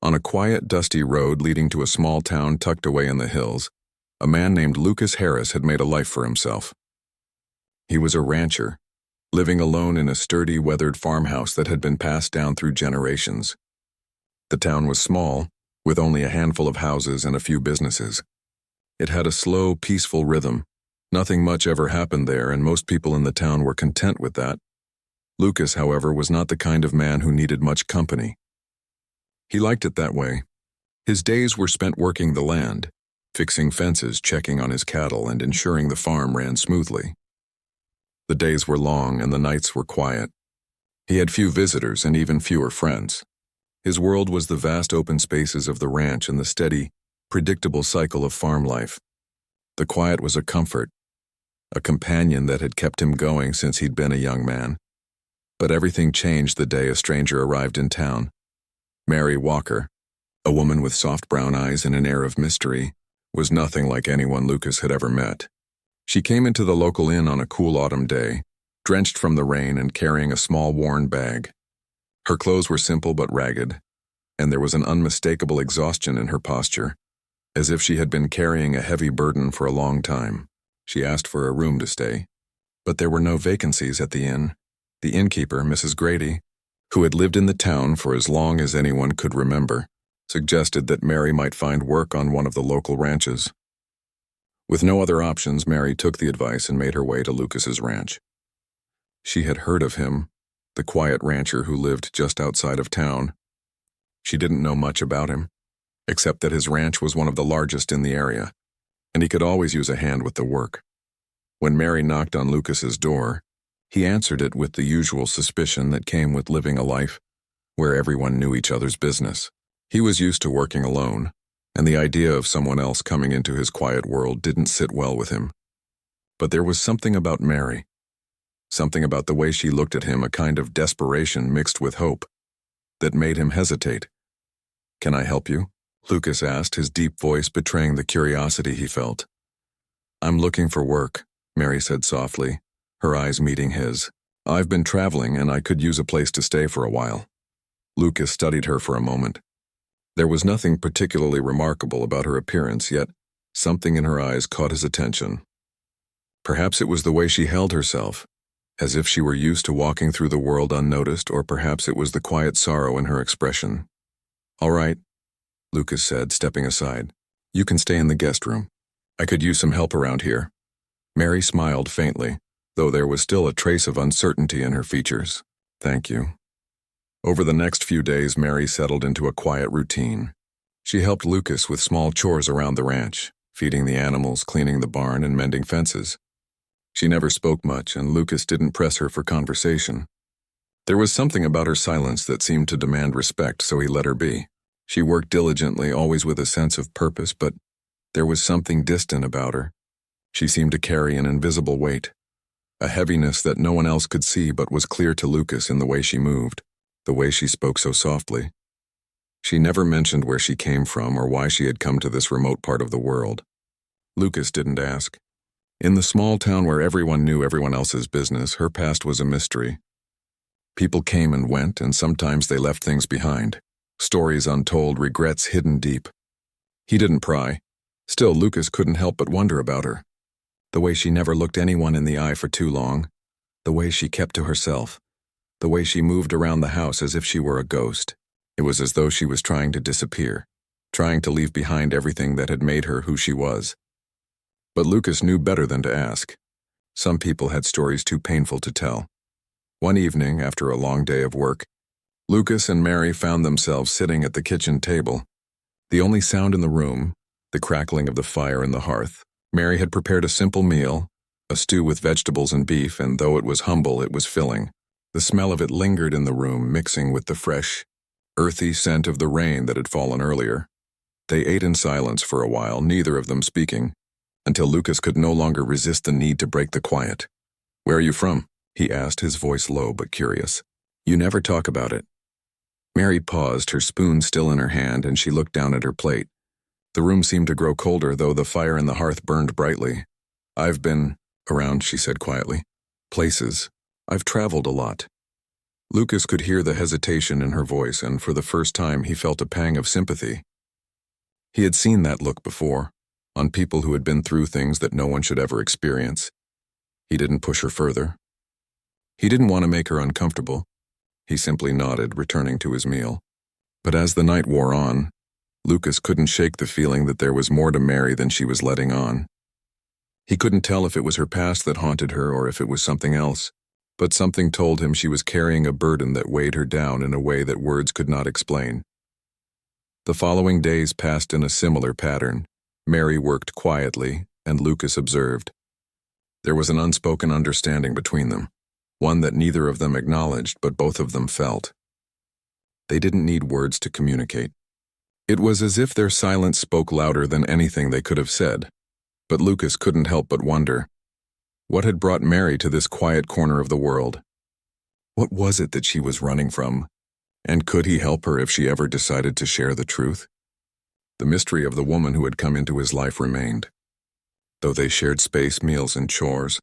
On a quiet, dusty road leading to a small town tucked away in the hills, a man named Lucas Harris had made a life for himself. He was a rancher, living alone in a sturdy, weathered farmhouse that had been passed down through generations. The town was small, with only a handful of houses and a few businesses. It had a slow, peaceful rhythm. Nothing much ever happened there, and most people in the town were content with that. Lucas, however, was not the kind of man who needed much company. He liked it that way. His days were spent working the land, fixing fences, checking on his cattle, and ensuring the farm ran smoothly. The days were long and the nights were quiet. He had few visitors and even fewer friends. His world was the vast open spaces of the ranch and the steady, predictable cycle of farm life. The quiet was a comfort, a companion that had kept him going since he'd been a young man. But everything changed the day a stranger arrived in town. Mary Walker, a woman with soft brown eyes and an air of mystery, was nothing like anyone Lucas had ever met. She came into the local inn on a cool autumn day, drenched from the rain and carrying a small worn bag. Her clothes were simple but ragged, and there was an unmistakable exhaustion in her posture, as if she had been carrying a heavy burden for a long time. She asked for a room to stay, but there were no vacancies at the inn. The innkeeper, Mrs. Grady, who had lived in the town for as long as anyone could remember, suggested that Mary might find work on one of the local ranches. With no other options, Mary took the advice and made her way to Lucas's ranch. She had heard of him, the quiet rancher who lived just outside of town. She didn't know much about him, except that his ranch was one of the largest in the area, and he could always use a hand with the work. When Mary knocked on Lucas's door, he answered it with the usual suspicion that came with living a life where everyone knew each other's business. He was used to working alone, and the idea of someone else coming into his quiet world didn't sit well with him. But there was something about Mary, something about the way she looked at him, a kind of desperation mixed with hope, that made him hesitate. "Can I help you?" Lucas asked, his deep voice betraying the curiosity he felt. "I'm looking for work," Mary said softly, her eyes meeting his. "I've been traveling and I could use a place to stay for a while." Lucas studied her for a moment. There was nothing particularly remarkable about her appearance, yet something in her eyes caught his attention. Perhaps it was the way she held herself, as if she were used to walking through the world unnoticed, or perhaps it was the quiet sorrow in her expression. "All right," Lucas said, stepping aside. "You can stay in the guest room. I could use some help around here." Mary smiled faintly, though there was still a trace of uncertainty in her features. "Thank you." Over the next few days, Mary settled into a quiet routine. She helped Lucas with small chores around the ranch, feeding the animals, cleaning the barn, and mending fences. She never spoke much, and Lucas didn't press her for conversation. There was something about her silence that seemed to demand respect, so he let her be. She worked diligently, always with a sense of purpose, but there was something distant about her. She seemed to carry an invisible weight, a heaviness that no one else could see but was clear to Lucas in the way she moved, the way she spoke so softly. She never mentioned where she came from or why she had come to this remote part of the world. Lucas didn't ask. In the small town where everyone knew everyone else's business, her past was a mystery. People came and went, and sometimes they left things behind. Stories untold, regrets hidden deep. He didn't pry. Still, Lucas couldn't help but wonder about her. The way she never looked anyone in the eye for too long. The way she kept to herself. The way she moved around the house as if she were a ghost. It was as though she was trying to disappear, trying to leave behind everything that had made her who she was. But Lucas knew better than to ask. Some people had stories too painful to tell. One evening, after a long day of work, Lucas and Mary found themselves sitting at the kitchen table. The only sound in the room, the crackling of the fire in the hearth. Mary had prepared a simple meal, a stew with vegetables and beef, and though it was humble, it was filling. The smell of it lingered in the room, mixing with the fresh, earthy scent of the rain that had fallen earlier. They ate in silence for a while, neither of them speaking, until Lucas could no longer resist the need to break the quiet. "Where are you from?" he asked, his voice low but curious. "You never talk about it." Mary paused, her spoon still in her hand, and she looked down at her plate. The room seemed to grow colder, though the fire in the hearth burned brightly. "I've been around," she said quietly. "Places. I've traveled a lot." Lucas could hear the hesitation in her voice, and for the first time he felt a pang of sympathy. He had seen that look before, on people who had been through things that no one should ever experience. He didn't push her further. He didn't want to make her uncomfortable. He simply nodded, returning to his meal. But as the night wore on, Lucas couldn't shake the feeling that there was more to Mary than she was letting on. He couldn't tell if it was her past that haunted her or if it was something else, but something told him she was carrying a burden that weighed her down in a way that words could not explain. The following days passed in a similar pattern. Mary worked quietly, and Lucas observed. There was an unspoken understanding between them, one that neither of them acknowledged but both of them felt. They didn't need words to communicate. It was as if their silence spoke louder than anything they could have said. But Lucas couldn't help but wonder, what had brought Mary to this quiet corner of the world? What was it that she was running from? And could he help her if she ever decided to share the truth? The mystery of the woman who had come into his life remained. Though they shared space, meals, and chores,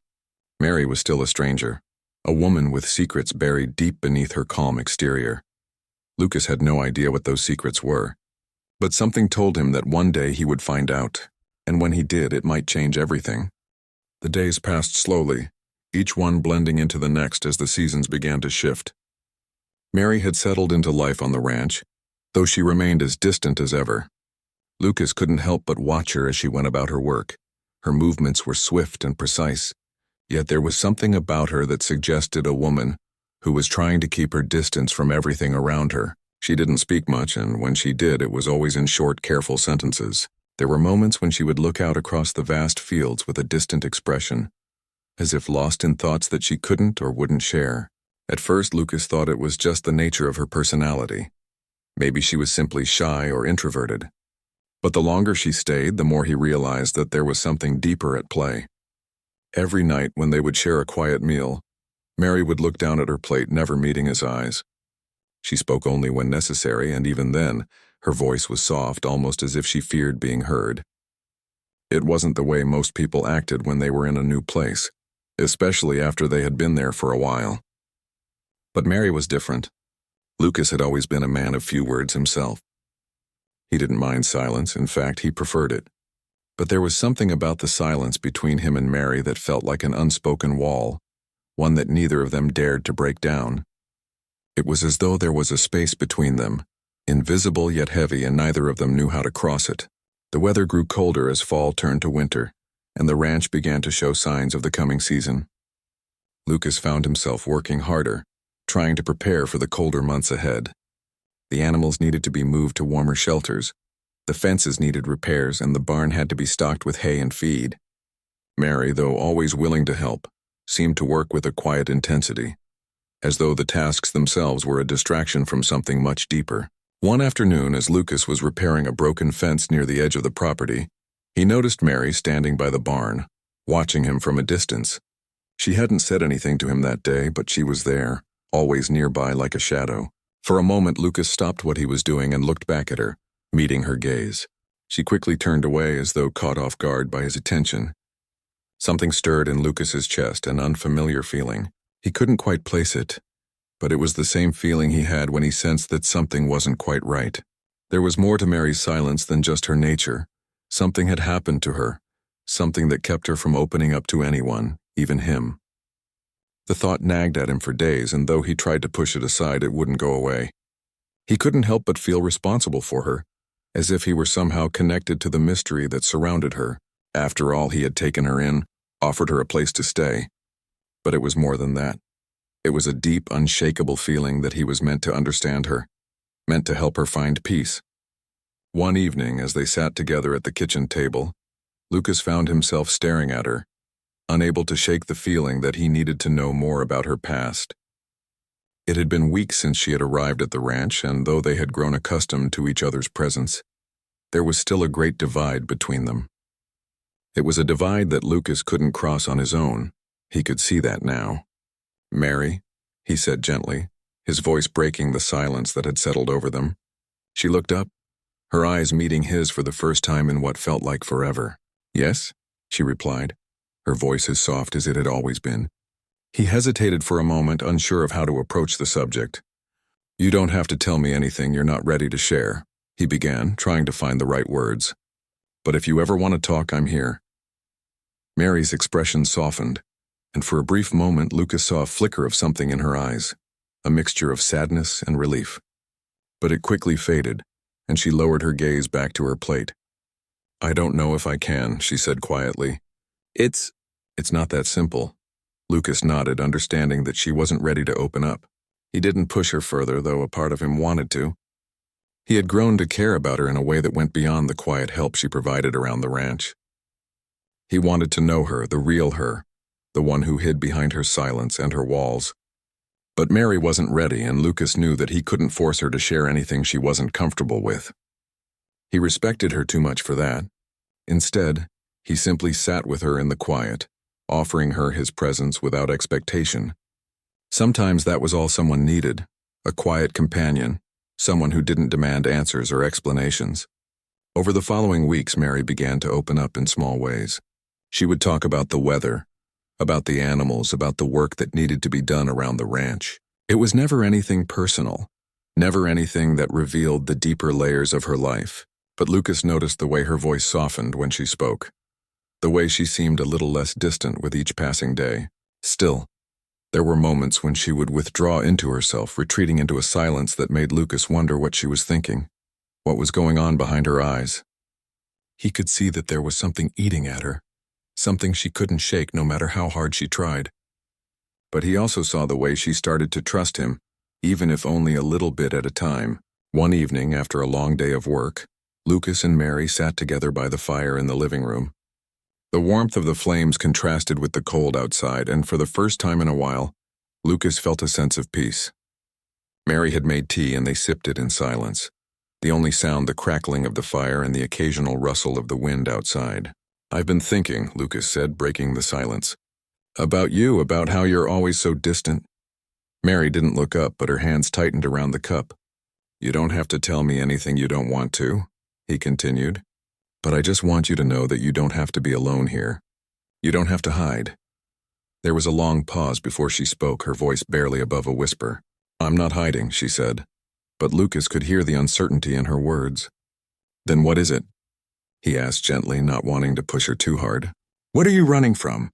Mary was still a stranger, a woman with secrets buried deep beneath her calm exterior. Lucas had no idea what those secrets were, but something told him that one day he would find out, and when he did, it might change everything. The days passed slowly, each one blending into the next as the seasons began to shift. Mary had settled into life on the ranch, though she remained as distant as ever. Lucas couldn't help but watch her as she went about her work. Her movements were swift and precise, yet there was something about her that suggested a woman who was trying to keep her distance from everything around her. She didn't speak much, and when she did, it was always in short, careful sentences. There were moments when she would look out across the vast fields with a distant expression, as if lost in thoughts that she couldn't or wouldn't share. At first, Lucas thought it was just the nature of her personality. Maybe she was simply shy or introverted. But the longer she stayed, the more he realized that there was something deeper at play. Every night when they would share a quiet meal, Mary would look down at her plate, never meeting his eyes. She spoke only when necessary, and even then, her voice was soft, almost as if she feared being heard. It wasn't the way most people acted when they were in a new place, especially after they had been there for a while. But Mary was different. Lucas had always been a man of few words himself. He didn't mind silence, in fact, he preferred it. But there was something about the silence between him and Mary that felt like an unspoken wall, one that neither of them dared to break down. It was as though there was a space between them, invisible yet heavy, and neither of them knew how to cross it. The weather grew colder as fall turned to winter, and the ranch began to show signs of the coming season. Lucas found himself working harder, trying to prepare for the colder months ahead. The animals needed to be moved to warmer shelters, the fences needed repairs, and the barn had to be stocked with hay and feed. Mary, though always willing to help, seemed to work with a quiet intensity, as though the tasks themselves were a distraction from something much deeper. One afternoon, as Lucas was repairing a broken fence near the edge of the property, he noticed Mary standing by the barn, watching him from a distance. She hadn't said anything to him that day, but she was there, always nearby like a shadow. For a moment, Lucas stopped what he was doing and looked back at her, meeting her gaze. She quickly turned away as though caught off guard by his attention. Something stirred in Lucas's chest, an unfamiliar feeling. He couldn't quite place it, but it was the same feeling he had when he sensed that something wasn't quite right. There was more to Mary's silence than just her nature. Something had happened to her, something that kept her from opening up to anyone, even him. The thought nagged at him for days, and though he tried to push it aside, it wouldn't go away. He couldn't help but feel responsible for her, as if he were somehow connected to the mystery that surrounded her. After all, he had taken her in, offered her a place to stay. But it was more than that. It was a deep, unshakable feeling that he was meant to understand her, meant to help her find peace. One evening, as they sat together at the kitchen table, Lucas found himself staring at her, unable to shake the feeling that he needed to know more about her past. It had been weeks since she had arrived at the ranch, and though they had grown accustomed to each other's presence, there was still a great divide between them. It was a divide that Lucas couldn't cross on his own. He could see that now. "Mary," he said gently, his voice breaking the silence that had settled over them. She looked up, her eyes meeting his for the first time in what felt like forever. "Yes," she replied, her voice as soft as it had always been. He hesitated for a moment, unsure of how to approach the subject. "You don't have to tell me anything you're not ready to share," he began, trying to find the right words. "But if you ever want to talk, I'm here." Mary's expression softened, and for a brief moment Lucas saw a flicker of something in her eyes, a mixture of sadness and relief. But it quickly faded, and she lowered her gaze back to her plate. "I don't know if I can," she said quietly. It's not that simple." Lucas nodded, understanding that she wasn't ready to open up. He didn't push her further, though a part of him wanted to. He had grown to care about her in a way that went beyond the quiet help she provided around the ranch. He wanted to know her, the real her, the one who hid behind her silence and her walls. But Mary wasn't ready, and Lucas knew that he couldn't force her to share anything she wasn't comfortable with. He respected her too much for that. Instead, he simply sat with her in the quiet, offering her his presence without expectation. Sometimes that was all someone needed, a quiet companion, someone who didn't demand answers or explanations. Over the following weeks, Mary began to open up in small ways. She would talk about the weather, about the animals, about the work that needed to be done around the ranch. It was never anything personal, never anything that revealed the deeper layers of her life. But Lucas noticed the way her voice softened when she spoke, the way she seemed a little less distant with each passing day. Still, there were moments when she would withdraw into herself, retreating into a silence that made Lucas wonder what she was thinking, what was going on behind her eyes. He could see that there was something eating at her, something she couldn't shake no matter how hard she tried. But he also saw the way she started to trust him, even if only a little bit at a time. One evening, after a long day of work, Lucas and Mary sat together by the fire in the living room. The warmth of the flames contrasted with the cold outside, and for the first time in a while, Lucas felt a sense of peace. Mary had made tea, and they sipped it in silence, the only sound the crackling of the fire and the occasional rustle of the wind outside. "I've been thinking," Lucas said, breaking the silence, "about you, about how you're always so distant." Mary didn't look up, but her hands tightened around the cup. "You don't have to tell me anything you don't want to," he continued, "but I just want you to know that you don't have to be alone here. You don't have to hide." There was a long pause before she spoke, her voice barely above a whisper. "I'm not hiding," she said, but Lucas could hear the uncertainty in her words. "Then what is it?" he asked gently, not wanting to push her too hard. "What are you running from?"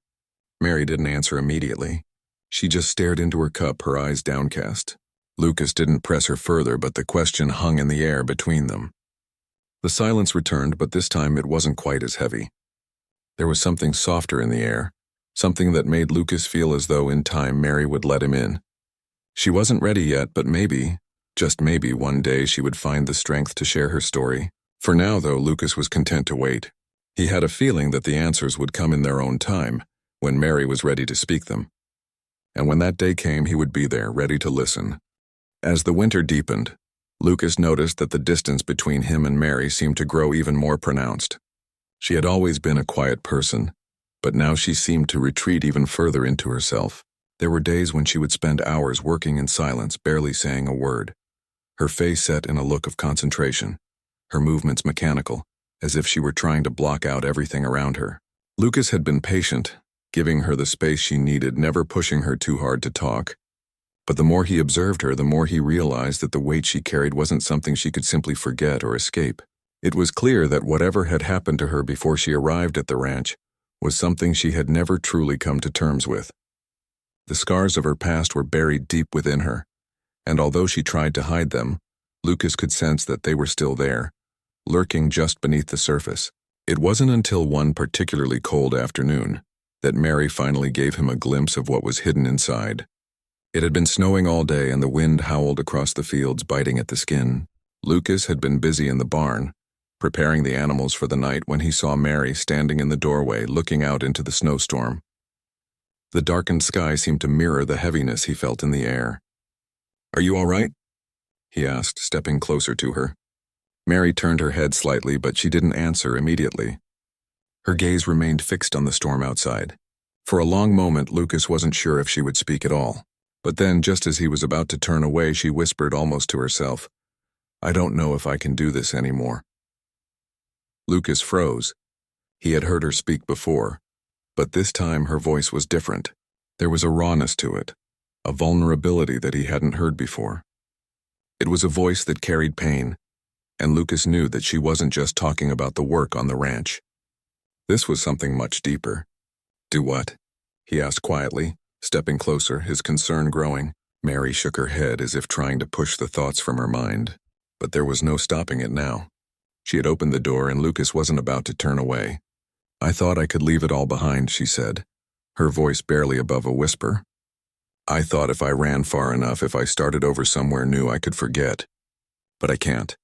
Mary didn't answer immediately. She just stared into her cup, her eyes downcast. Lucas didn't press her further, but the question hung in the air between them. The silence returned, but this time it wasn't quite as heavy. There was something softer in the air, something that made Lucas feel as though in time Mary would let him in. She wasn't ready yet, but maybe, just maybe, one day she would find the strength to share her story. For now, though, Lucas was content to wait. He had a feeling that the answers would come in their own time, when Mary was ready to speak them. And when that day came, he would be there, ready to listen. As the winter deepened, Lucas noticed that the distance between him and Mary seemed to grow even more pronounced. She had always been a quiet person, but now she seemed to retreat even further into herself. There were days when she would spend hours working in silence, barely saying a word, her face set in a look of concentration, her movements mechanical, as if she were trying to block out everything around her. Lucas had been patient, giving her the space she needed, never pushing her too hard to talk. But the more he observed her, the more he realized that the weight she carried wasn't something she could simply forget or escape. It was clear that whatever had happened to her before she arrived at the ranch was something she had never truly come to terms with. The scars of her past were buried deep within her, and although she tried to hide them, Lucas could sense that they were still there, lurking just beneath the surface. It wasn't until one particularly cold afternoon that Mary finally gave him a glimpse of what was hidden inside. It had been snowing all day, and the wind howled across the fields, biting at the skin. Lucas had been busy in the barn, preparing the animals for the night, when he saw Mary standing in the doorway, looking out into the snowstorm. The darkened sky seemed to mirror the heaviness he felt in the air. "Are you all right?" he asked, stepping closer to her. Mary turned her head slightly, but she didn't answer immediately. Her gaze remained fixed on the storm outside. For a long moment, Lucas wasn't sure if she would speak at all. But then, just as he was about to turn away, she whispered almost to herself, "I don't know if I can do this anymore." Lucas froze. He had heard her speak before, but this time her voice was different. There was a rawness to it, a vulnerability that he hadn't heard before. It was a voice that carried pain, and Lucas knew that she wasn't just talking about the work on the ranch. This was something much deeper. "Do what?" he asked quietly, stepping closer, his concern growing. Mary shook her head as if trying to push the thoughts from her mind, but there was no stopping it now. She had opened the door and Lucas wasn't about to turn away. "I thought I could leave it all behind," she said, her voice barely above a whisper. "I thought if I ran far enough, if I started over somewhere new, I could forget. But I can't.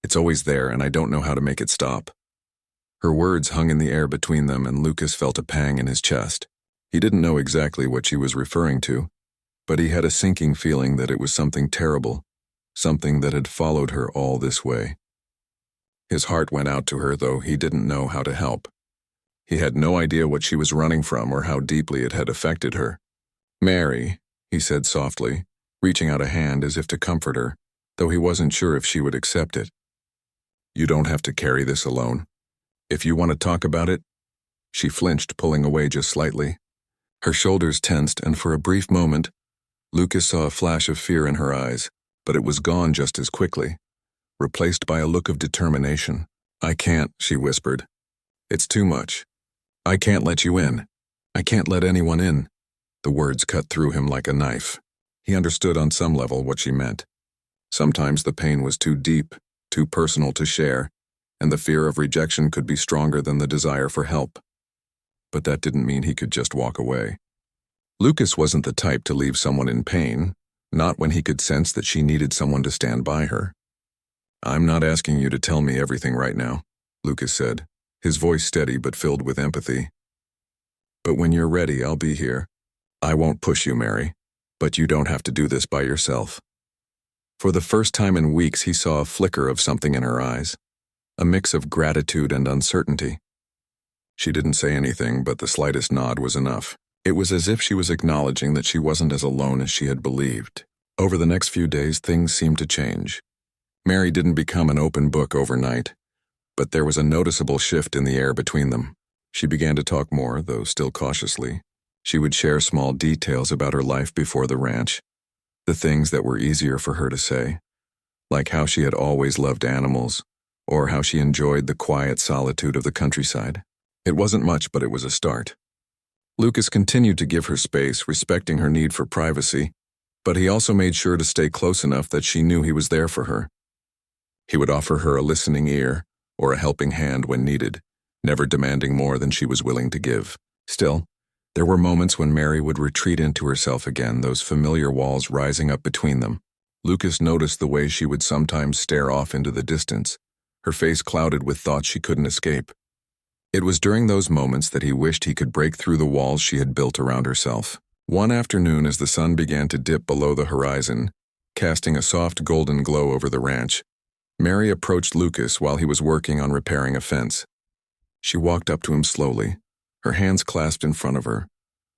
It's always there, and I don't know how to make it stop." Her words hung in the air between them, and Lucas felt a pang in his chest. He didn't know exactly what she was referring to, but he had a sinking feeling that it was something terrible, something that had followed her all this way. His heart went out to her, though he didn't know how to help. He had no idea what she was running from or how deeply it had affected her. "Mary," he said softly, reaching out a hand as if to comfort her, though he wasn't sure if she would accept it. "You don't have to carry this alone. If you want to talk about it." She flinched, pulling away just slightly. Her shoulders tensed, and for a brief moment, Lucas saw a flash of fear in her eyes, but it was gone just as quickly, replaced by a look of determination. "I can't," she whispered. "It's too much. I can't let you in. I can't let anyone in." The words cut through him like a knife. He understood on some level what she meant. Sometimes the pain was too deep, too personal to share, and the fear of rejection could be stronger than the desire for help. But that didn't mean he could just walk away. Lucas wasn't the type to leave someone in pain, not when he could sense that she needed someone to stand by her. "I'm not asking you to tell me everything right now," Lucas said, his voice steady but filled with empathy. "But when you're ready, I'll be here. I won't push you, Mary, but you don't have to do this by yourself." For the first time in weeks, he saw a flicker of something in her eyes, a mix of gratitude and uncertainty. She didn't say anything, but the slightest nod was enough. It was as if she was acknowledging that she wasn't as alone as she had believed. Over the next few days, things seemed to change. Mary didn't become an open book overnight, but there was a noticeable shift in the air between them. She began to talk more, though still cautiously. She would share small details about her life before the ranch, the things that were easier for her to say, like how she had always loved animals, or how she enjoyed the quiet solitude of the countryside. It wasn't much, but it was a start. Lucas continued to give her space, respecting her need for privacy, but he also made sure to stay close enough that she knew he was there for her. He would offer her a listening ear or a helping hand when needed, never demanding more than she was willing to give. Still, there were moments when Mary would retreat into herself again, those familiar walls rising up between them. Lucas noticed the way she would sometimes stare off into the distance, her face clouded with thoughts she couldn't escape. It was during those moments that he wished he could break through the walls she had built around herself. One afternoon, as the sun began to dip below the horizon, casting a soft golden glow over the ranch, Mary approached Lucas while he was working on repairing a fence. She walked up to him slowly, her hands clasped in front of her,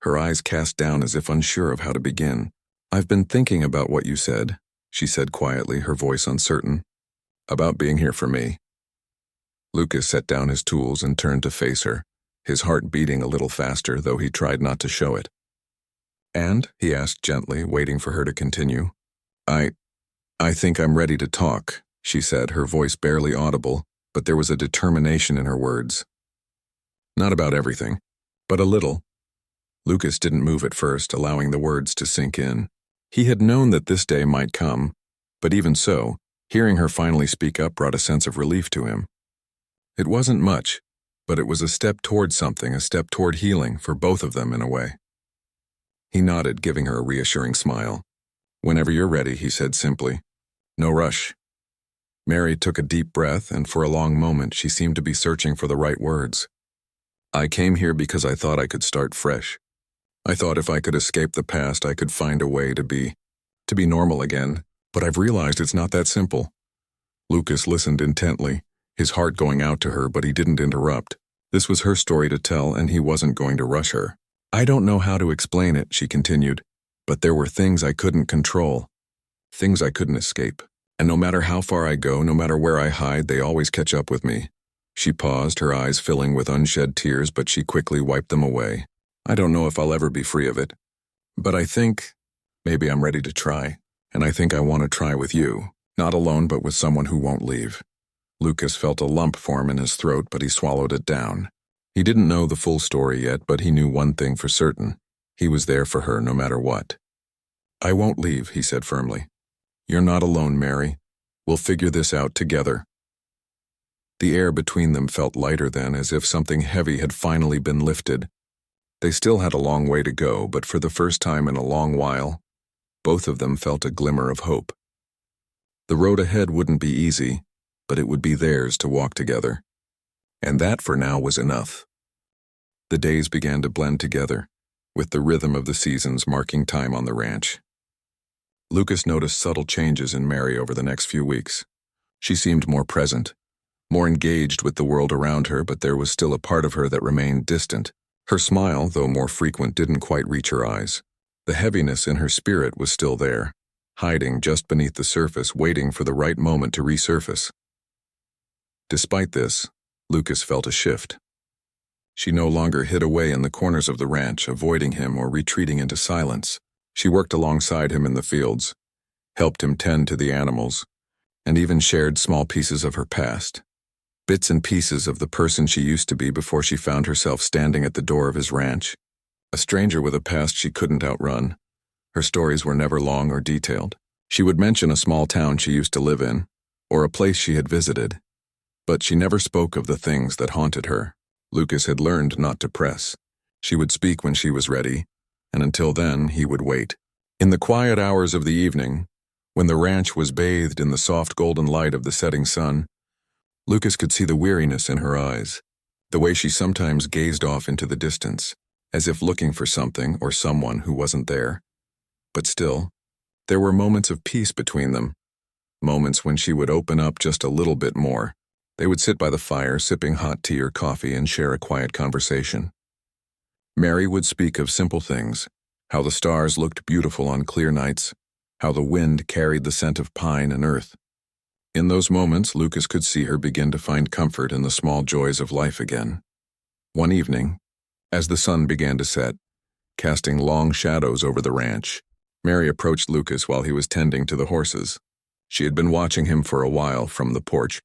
her eyes cast down as if unsure of how to begin. "I've been thinking about what you said," she said quietly, her voice uncertain. "About being here for me." Lucas set down his tools and turned to face her, his heart beating a little faster, though he tried not to show it. "And?" he asked gently, waiting for her to continue. I think I'm ready to talk," she said, her voice barely audible, but there was a determination in her words. "Not about everything, but a little." Lucas didn't move at first, allowing the words to sink in. He had known that this day might come, but even so, hearing her finally speak up brought a sense of relief to him. It wasn't much, but it was a step toward something, a step toward healing for both of them in a way. He nodded, giving her a reassuring smile. "Whenever you're ready," he said simply. "No rush." Mary took a deep breath, and for a long moment she seemed to be searching for the right words. "I came here because I thought I could start fresh. I thought if I could escape the past, I could find a way to be normal again, but I've realized it's not that simple." Lucas listened intently, his heart going out to her, but he didn't interrupt. This was her story to tell, and he wasn't going to rush her. "I don't know how to explain it," she continued, "but there were things I couldn't control, things I couldn't escape. And no matter how far I go, no matter where I hide, they always catch up with me." She paused, her eyes filling with unshed tears, but she quickly wiped them away. "I don't know if I'll ever be free of it, But I think maybe I'm ready to try, and I think I want to try with you, not alone but with someone who won't leave. Lucas felt a lump form in his throat, but he swallowed it down. He didn't know the full story yet, but he knew one thing for certain. He was there for her no matter what. I won't leave, he said firmly. You're not alone, Mary. We'll figure this out together. The air between them felt lighter then, as if something heavy had finally been lifted. They still had a long way to go, but for the first time in a long while, both of them felt a glimmer of hope. The road ahead wouldn't be easy, but it would be theirs to walk together. And that for now was enough. The days began to blend together, with the rhythm of the seasons marking time on the ranch. Lucas noticed subtle changes in Mary over the next few weeks. She seemed more present, more engaged with the world around her, but there was still a part of her that remained distant. Her smile, though more frequent, didn't quite reach her eyes. The heaviness in her spirit was still there, hiding just beneath the surface, waiting for the right moment to resurface. Despite this, Lucas felt a shift. She no longer hid away in the corners of the ranch, avoiding him or retreating into silence. She worked alongside him in the fields, helped him tend to the animals, and even shared small pieces of her past. Bits and pieces of the person she used to be before she found herself standing at the door of his ranch. A stranger with a past she couldn't outrun. Her stories were never long or detailed. She would mention a small town she used to live in, or a place she had visited, but she never spoke of the things that haunted her. Lucas had learned not to press. She would speak when she was ready, and until then he would wait. In the quiet hours of the evening, when the ranch was bathed in the soft golden light of the setting sun, Lucas could see the weariness in her eyes, the way she sometimes gazed off into the distance, as if looking for something or someone who wasn't there. But still, there were moments of peace between them, moments when she would open up just a little bit more. They would sit by the fire, sipping hot tea or coffee, and share a quiet conversation. Mary would speak of simple things, how the stars looked beautiful on clear nights, how the wind carried the scent of pine and earth. In those moments, Lucas could see her begin to find comfort in the small joys of life again. One evening, as the sun began to set, casting long shadows over the ranch, Mary approached Lucas while he was tending to the horses. She had been watching him for a while from the porch,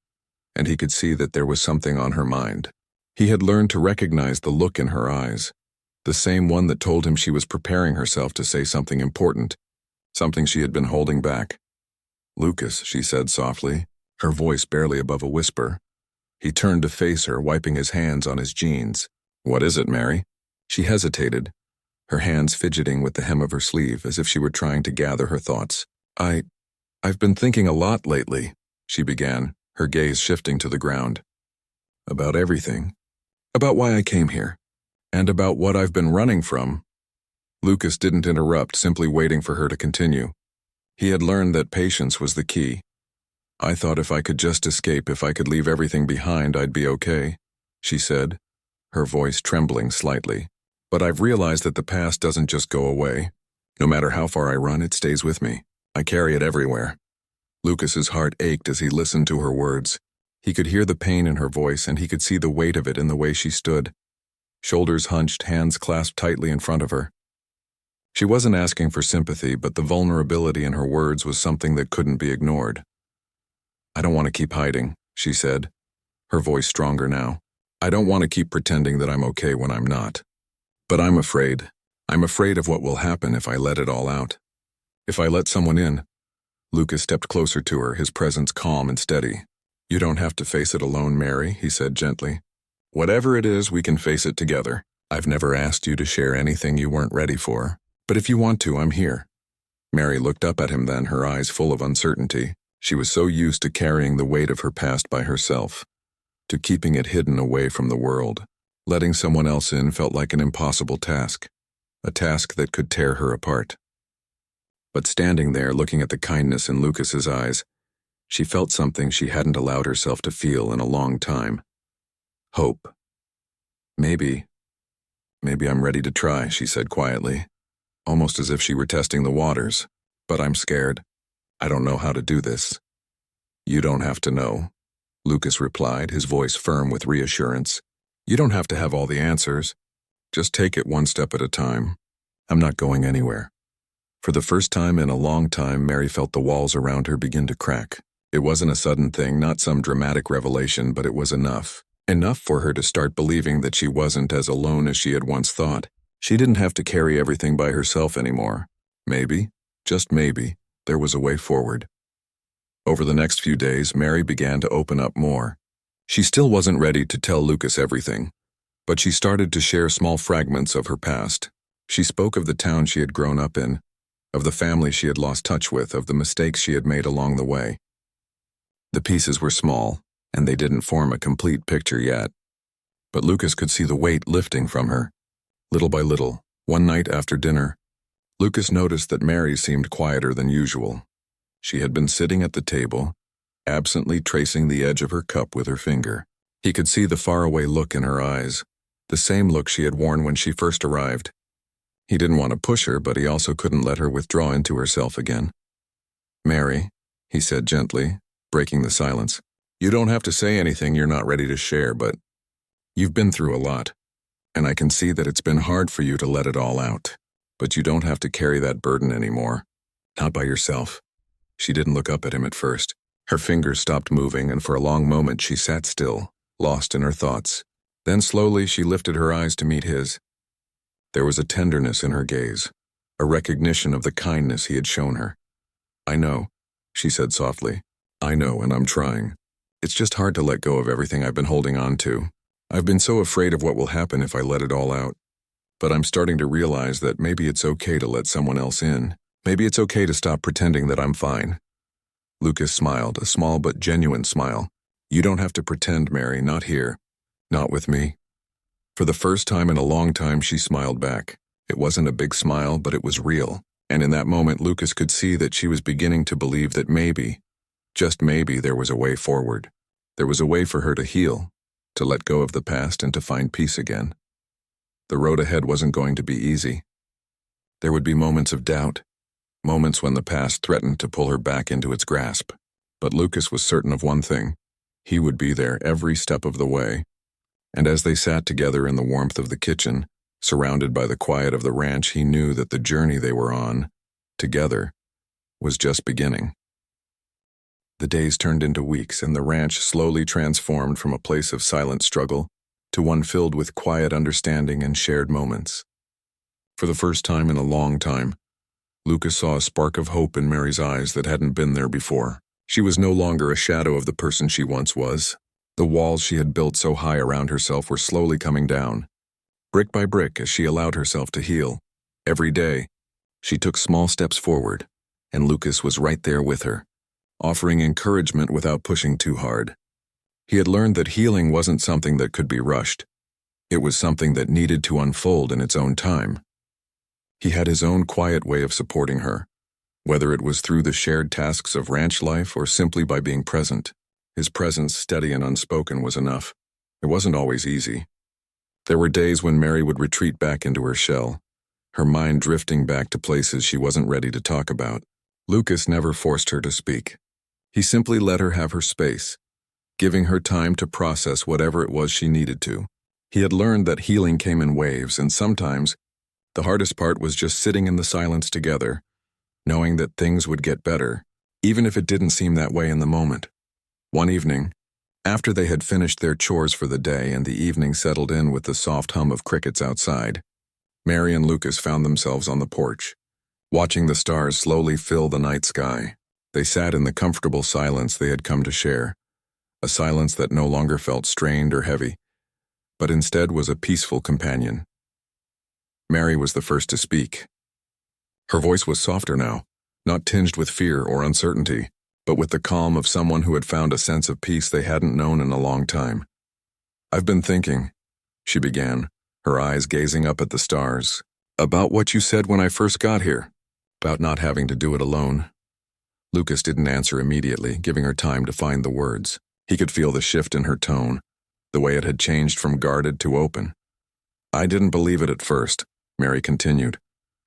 and he could see that there was something on her mind. He had learned to recognize the look in her eyes, the same one that told him she was preparing herself to say something important, something she had been holding back. "Lucas," she said softly, her voice barely above a whisper. He turned to face her, wiping his hands on his jeans. "What is it, Mary?" She hesitated, her hands fidgeting with the hem of her sleeve as if she were trying to gather her thoughts. I've been thinking a lot lately," she began, her gaze shifting to the ground. "About everything. About why I came here. And about what I've been running from." Lucas didn't interrupt, simply waiting for her to continue. He had learned that patience was the key. "I thought if I could just escape, if I could leave everything behind, I'd be okay," she said, her voice trembling slightly. "But I've realized that the past doesn't just go away. No matter how far I run, it stays with me. I carry it everywhere." Lucas's heart ached as he listened to her words. He could hear the pain in her voice, and he could see the weight of it in the way she stood, shoulders hunched, hands clasped tightly in front of her. She wasn't asking for sympathy, but the vulnerability in her words was something that couldn't be ignored. "I don't want to keep hiding," she said, her voice stronger now. "I don't want to keep pretending that I'm okay when I'm not. But I'm afraid. I'm afraid of what will happen if I let it all out. If I let someone in." Lucas stepped closer to her, his presence calm and steady. "You don't have to face it alone, Mary," he said gently. "Whatever it is, we can face it together. I've never asked you to share anything you weren't ready for. But if you want to, I'm here." Mary looked up at him then, her eyes full of uncertainty. She was so used to carrying the weight of her past by herself, to keeping it hidden away from the world. Letting someone else in felt like an impossible task, a task that could tear her apart. But standing there, looking at the kindness in Lucas's eyes, she felt something she hadn't allowed herself to feel in a long time. Hope. Maybe I'm ready to try," she said quietly, almost as if she were testing the waters. "But I'm scared. I don't know how to do this." "You don't have to know," Lucas replied, his voice firm with reassurance. "You don't have to have all the answers. Just take it one step at a time. I'm not going anywhere. For the first time in a long time, Mary felt the walls around her begin to crack. It wasn't a sudden thing, not some dramatic revelation, but it was enough. Enough for her to start believing that she wasn't as alone as she had once thought. She didn't have to carry everything by herself anymore. Maybe, just maybe, there was a way forward. Over the next few days, Mary began to open up more. She still wasn't ready to tell Lucas everything, but she started to share small fragments of her past. She spoke of the town she had grown up in, of the family she had lost touch with, of the mistakes she had made along the way. The pieces were small, and they didn't form a complete picture yet. But Lucas could see the weight lifting from her. Little by little, one night after dinner, Lucas noticed that Mary seemed quieter than usual. She had been sitting at the table, absently tracing the edge of her cup with her finger. He could see the faraway look in her eyes, the same look she had worn when she first arrived. He didn't want to push her, but he also couldn't let her withdraw into herself again. "Mary," he said gently, breaking the silence, "you don't have to say anything you're not ready to share, but you've been through a lot, and I can see that it's been hard for you to let it all out. But you don't have to carry that burden anymore. Not by yourself." She didn't look up at him at first. Her fingers stopped moving, and for a long moment she sat still, lost in her thoughts. Then slowly she lifted her eyes to meet his. There was a tenderness in her gaze, a recognition of the kindness he had shown her. "I know," she said softly. "I know, and I'm trying. It's just hard to let go of everything I've been holding on to. I've been so afraid of what will happen if I let it all out. But I'm starting to realize that maybe it's okay to let someone else in. Maybe it's okay to stop pretending that I'm fine." Lucas smiled, a small but genuine smile. "You don't have to pretend, Mary, not here. Not with me." For the first time in a long time, she smiled back. It wasn't a big smile, but it was real. And in that moment, Lucas could see that she was beginning to believe that maybe, just maybe, there was a way forward. There was a way for her to heal, to let go of the past and to find peace again. The road ahead wasn't going to be easy. There would be moments of doubt, moments when the past threatened to pull her back into its grasp. But Lucas was certain of one thing. He would be there every step of the way. And as they sat together in the warmth of the kitchen, surrounded by the quiet of the ranch, he knew that the journey they were on, together, was just beginning. The days turned into weeks, and the ranch slowly transformed from a place of silent struggle to one filled with quiet understanding and shared moments. For the first time in a long time, Lucas saw a spark of hope in Mary's eyes that hadn't been there before. She was no longer a shadow of the person she once was. The walls she had built so high around herself were slowly coming down, brick by brick, as she allowed herself to heal. Every day, she took small steps forward, and Lucas was right there with her, offering encouragement without pushing too hard. He had learned that healing wasn't something that could be rushed. It was something that needed to unfold in its own time. He had his own quiet way of supporting her, whether it was through the shared tasks of ranch life or simply by being present. His presence, steady and unspoken, was enough. It wasn't always easy. There were days when Mary would retreat back into her shell, her mind drifting back to places she wasn't ready to talk about. Lucas never forced her to speak. He simply let her have her space, giving her time to process whatever it was she needed to. He had learned that healing came in waves, and sometimes the hardest part was just sitting in the silence together, knowing that things would get better, even if it didn't seem that way in the moment. One evening, after they had finished their chores for the day and the evening settled in with the soft hum of crickets outside, Mary and Lucas found themselves on the porch, watching the stars slowly fill the night sky. They sat in the comfortable silence they had come to share, a silence that no longer felt strained or heavy, but instead was a peaceful companion. Mary was the first to speak. Her voice was softer now, not tinged with fear or uncertainty, but with the calm of someone who had found a sense of peace they hadn't known in a long time. "I've been thinking," she began, her eyes gazing up at the stars, "about what you said when I first got here, about not having to do it alone." Lucas didn't answer immediately, giving her time to find the words. He could feel the shift in her tone, the way it had changed from guarded to open. "I didn't believe it at first," Mary continued,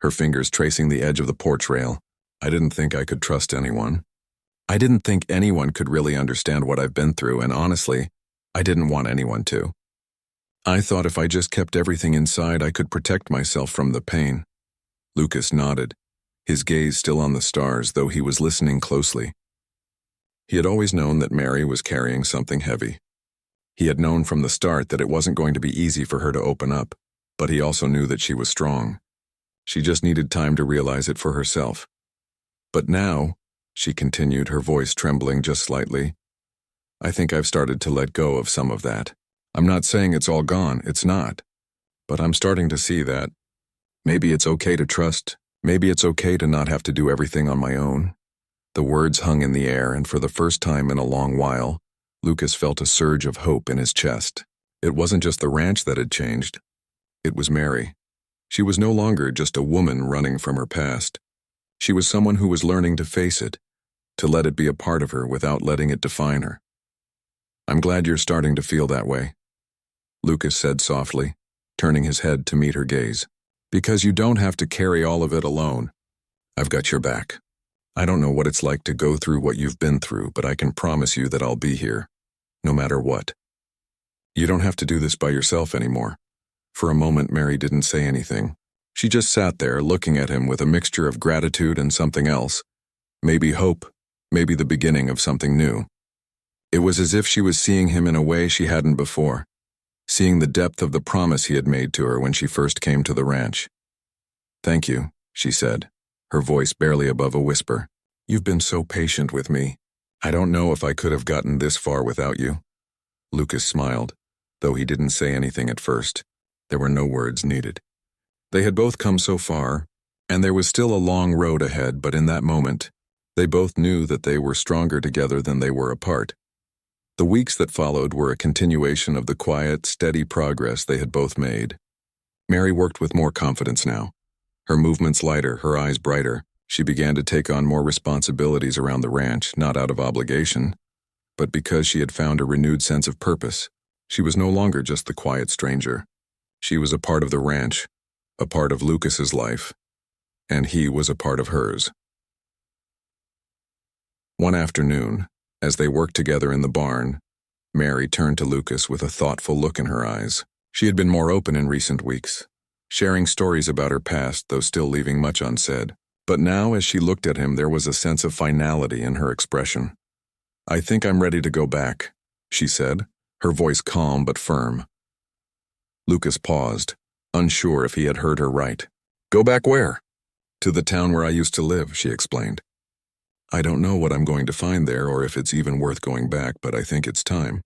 her fingers tracing the edge of the porch rail. "I didn't think I could trust anyone. I didn't think anyone could really understand what I've been through, and honestly, I didn't want anyone to. I thought if I just kept everything inside, I could protect myself from the pain. Lucas nodded, his gaze still on the stars, though he was listening closely. He had always known that Mary was carrying something heavy. He had known from the start that it wasn't going to be easy for her to open up, but he also knew that she was strong. She just needed time to realize it for herself. But now, she continued, her voice trembling just slightly, I think I've started to let go of some of that. I'm not saying it's all gone, it's not. But I'm starting to see that maybe it's okay to trust, maybe it's okay to not have to do everything on my own. The words hung in the air, and for the first time in a long while, Lucas felt a surge of hope in his chest. It wasn't just the ranch that had changed. It was Mary. She was no longer just a woman running from her past. She was someone who was learning to face it, to let it be a part of her without letting it define her. I'm glad you're starting to feel that way, Lucas said softly, turning his head to meet her gaze. Because you don't have to carry all of it alone. I've got your back. I don't know what it's like to go through what you've been through, but I can promise you that I'll be here, no matter what. You don't have to do this by yourself anymore. For a moment, Mary didn't say anything. She just sat there, looking at him with a mixture of gratitude and something else. Maybe hope, maybe the beginning of something new. It was as if she was seeing him in a way she hadn't before, seeing the depth of the promise he had made to her when she first came to the ranch. Thank you, she said, her voice barely above a whisper. You've been so patient with me. I don't know if I could have gotten this far without you. Lucas smiled, though he didn't say anything at first. There were no words needed. They had both come so far, and there was still a long road ahead, but in that moment, they both knew that they were stronger together than they were apart. The weeks that followed were a continuation of the quiet, steady progress they had both made. Mary worked with more confidence now. Her movements lighter, her eyes brighter. She began to take on more responsibilities around the ranch, not out of obligation, but because she had found a renewed sense of purpose. She was no longer just the quiet stranger. She was a part of the ranch, a part of Lucas's life, and he was a part of hers. One afternoon, as they worked together in the barn, Mary turned to Lucas with a thoughtful look in her eyes. She had been more open in recent weeks, sharing stories about her past, though still leaving much unsaid. But now, as she looked at him, there was a sense of finality in her expression. I think I'm ready to go back, she said, her voice calm but firm. Lucas paused, unsure if he had heard her right. Go back where? To the town where I used to live, she explained. I don't know what I'm going to find there or if it's even worth going back, but I think it's time.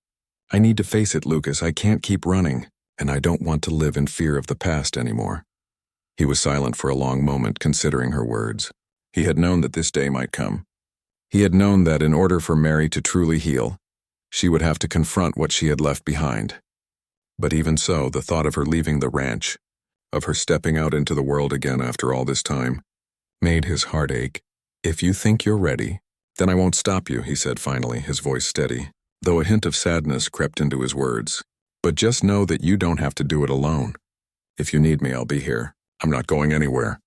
I need to face it, Lucas. I can't keep running, and I don't want to live in fear of the past anymore. He was silent for a long moment, considering her words. He had known that this day might come. He had known that in order for Mary to truly heal, she would have to confront what she had left behind. But even so, the thought of her leaving the ranch, of her stepping out into the world again after all this time, made his heart ache. If you think you're ready, then I won't stop you, he said finally, his voice steady, though a hint of sadness crept into his words. But just know that you don't have to do it alone. If you need me, I'll be here. I'm not going anywhere.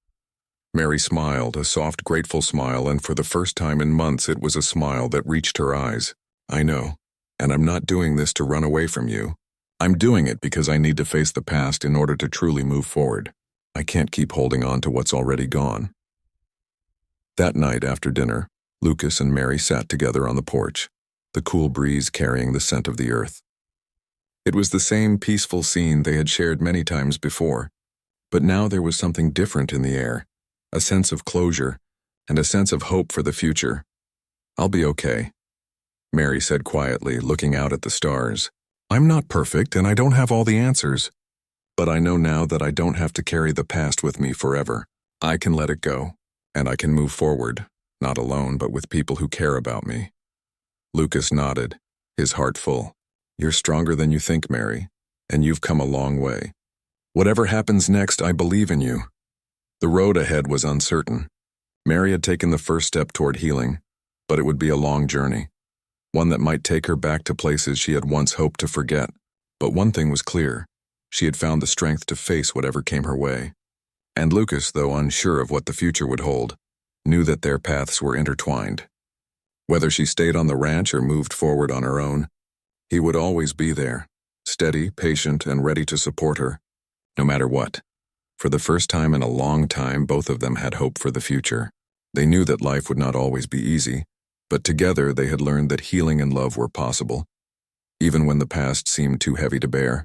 Mary smiled, a soft, grateful smile, and for the first time in months it was a smile that reached her eyes. I know, and I'm not doing this to run away from you. I'm doing it because I need to face the past in order to truly move forward. I can't keep holding on to what's already gone. That night after dinner, Lucas and Mary sat together on the porch, the cool breeze carrying the scent of the earth. It was the same peaceful scene they had shared many times before, but now there was something different in the air, a sense of closure and a sense of hope for the future. I'll be okay, Mary said quietly, looking out at the stars. I'm not perfect and I don't have all the answers, but I know now that I don't have to carry the past with me forever. I can let it go, and I can move forward, not alone but with people who care about me. Lucas nodded, his heart full. You're stronger than you think, Mary, and you've come a long way. Whatever happens next, I believe in you. The road ahead was uncertain. Mary had taken the first step toward healing, but it would be a long journey, one that might take her back to places she had once hoped to forget. But one thing was clear. She had found the strength to face whatever came her way. And Lucas, though unsure of what the future would hold, knew that their paths were intertwined. Whether she stayed on the ranch or moved forward on her own, he would always be there, steady, patient, and ready to support her, no matter what. For the first time in a long time, both of them had hope for the future. They knew that life would not always be easy, but together they had learned that healing and love were possible, even when the past seemed too heavy to bear.